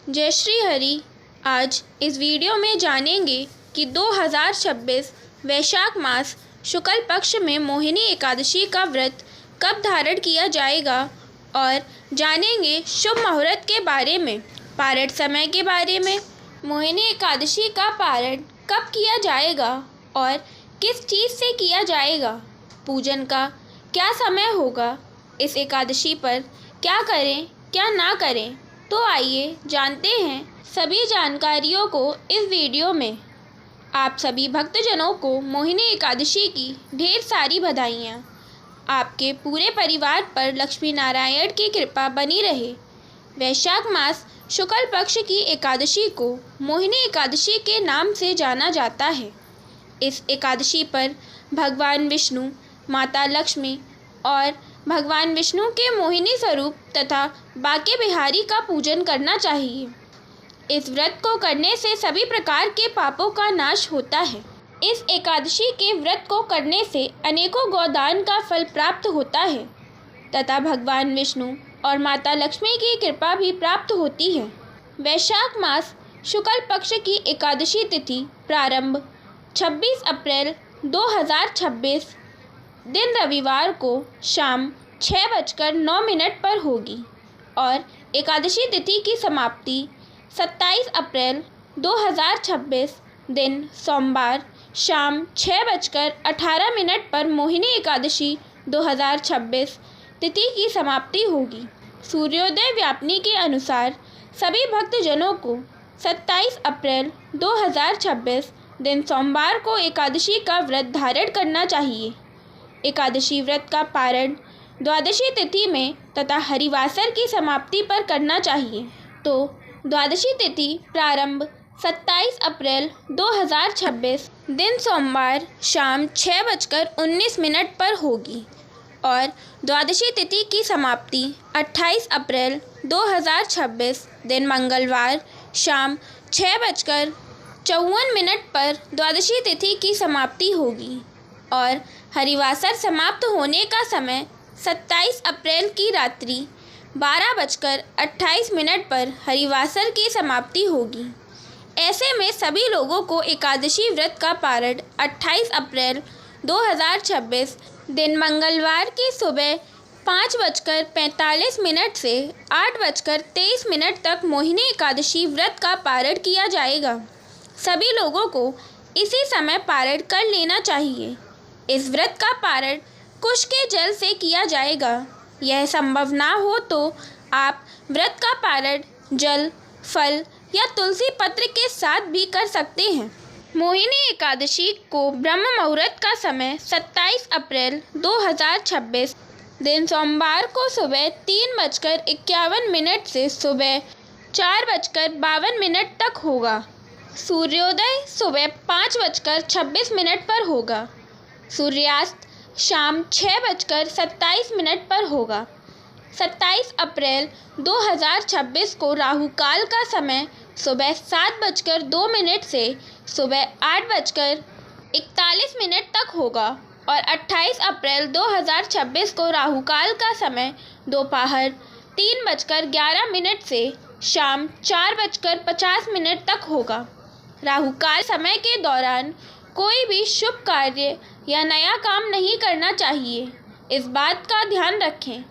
जय श्री हरि। आज इस वीडियो में जानेंगे कि 2026 वैशाख मास शुक्ल पक्ष में मोहिनी एकादशी का व्रत कब धारण किया जाएगा और जानेंगे शुभ मुहूर्त के बारे में, पारण समय के बारे में। मोहिनी एकादशी का पारण कब किया जाएगा और किस चीज़ से किया जाएगा, पूजन का क्या समय होगा, इस एकादशी पर क्या करें क्या ना करें, तो आइए जानते हैं सभी जानकारियों को इस वीडियो में। आप सभी भक्तजनों को मोहिनी एकादशी की ढेर सारी बधाइयाँ। आपके पूरे परिवार पर लक्ष्मी नारायण की कृपा बनी रहे। वैशाख मास शुक्ल पक्ष की एकादशी को मोहिनी एकादशी के नाम से जाना जाता है। इस एकादशी पर भगवान विष्णु, माता लक्ष्मी और भगवान विष्णु के मोहिनी स्वरूप तथा बाके बिहारी का पूजन करना चाहिए। इस व्रत को करने से सभी प्रकार के पापों का नाश होता है। इस एकादशी के व्रत को करने से अनेकों गोदान का फल प्राप्त होता है तथा भगवान विष्णु और माता लक्ष्मी की कृपा भी प्राप्त होती है। वैशाख मास शुक्ल पक्ष की एकादशी तिथि प्रारंभ 26 अप्रैल 2026 दिन रविवार को शाम 6:09 पर होगी और एकादशी तिथि की समाप्ति 27 अप्रैल 2026 दिन सोमवार शाम 6:18 पर मोहिनी एकादशी 2026 तिथि की समाप्ति होगी। सूर्योदय व्यापनी के अनुसार सभी भक्तजनों को 27 अप्रैल 2026 दिन सोमवार को एकादशी का व्रत धारण करना चाहिए। एकादशी व्रत का पारण द्वादशी तिथि में तथा हरिवासर की समाप्ति पर करना चाहिए। तो द्वादशी तिथि प्रारंभ 27 अप्रैल 2026 दिन सोमवार शाम 6:19 पर होगी और द्वादशी तिथि की समाप्ति 28 अप्रैल 2026 दिन मंगलवार शाम 6:54 पर द्वादशी तिथि की समाप्ति होगी और हरिवासर समाप्त होने का समय 27 अप्रैल की रात्रि 12:28 पर हरिवासर की समाप्ति होगी। ऐसे में सभी लोगों को एकादशी व्रत का पारण 28 अप्रैल 2026 दिन मंगलवार की सुबह 5:45 से 8:23 तक मोहिनी एकादशी व्रत का पारण किया जाएगा। सभी लोगों को इसी समय पारण कर लेना चाहिए। इस व्रत का पारण कुश के जल से किया जाएगा। यह संभव ना हो तो आप व्रत का पारण जल, फल या तुलसी पत्र के साथ भी कर सकते हैं। मोहिनी एकादशी को ब्रह्म मुहूर्त का समय 27 अप्रैल 2026 दिन सोमवार को सुबह 3:51 से सुबह 4:52 तक होगा। सूर्योदय सुबह 5:26 पर होगा। सूर्यास्त शाम 6:27 पर होगा। 27 अप्रैल 2026 को राहु काल का समय सुबह 7:02 से सुबह 8:41 तक होगा और 28 अप्रैल 2026 को राहु काल का समय दोपहर 3:11 से शाम 4:50 तक होगा। राहु काल समय के दौरान कोई भी शुभ कार्य या नया काम नहीं करना चाहिए। इस बात का ध्यान रखें।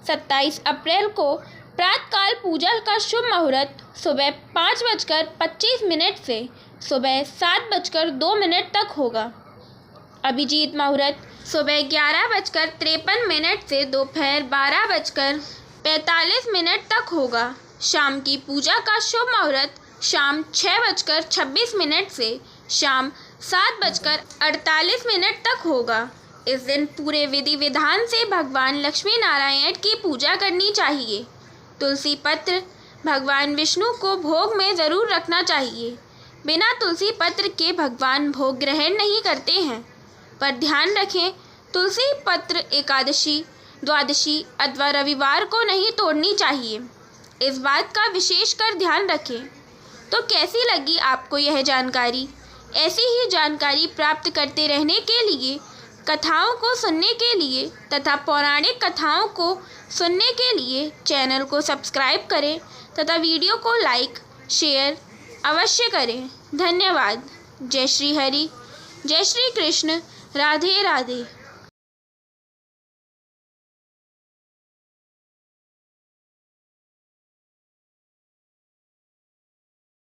27 अप्रैल को प्रातःकाल पूजा का शुभ मुहूर्त सुबह 5:25 से सुबह 7:02 तक होगा। अभिजीत मुहूर्त सुबह 11:53 से दोपहर 12:45 तक होगा। शाम की पूजा का शुभ मुहूर्त शाम 6:26 से शाम 7:48 तक होगा। इस दिन पूरे विधि विधान से भगवान लक्ष्मी नारायण की पूजा करनी चाहिए। तुलसी पत्र भगवान विष्णु को भोग में ज़रूर रखना चाहिए। बिना तुलसी पत्र के भगवान भोग ग्रहण नहीं करते हैं। पर ध्यान रखें, तुलसी पत्र एकादशी, द्वादशी अथवा रविवार को नहीं तोड़नी चाहिए। इस बात का विशेष कर ध्यान रखें। तो कैसी लगी आपको यह जानकारी? ऐसी ही जानकारी प्राप्त करते रहने के लिए, कथाओं को सुनने के लिए तथा पौराणिक कथाओं को सुनने के लिए चैनल को सब्सक्राइब करें तथा वीडियो को लाइक शेयर अवश्य करें। धन्यवाद। जय श्री हरि, जय श्री कृष्ण, राधे राधे।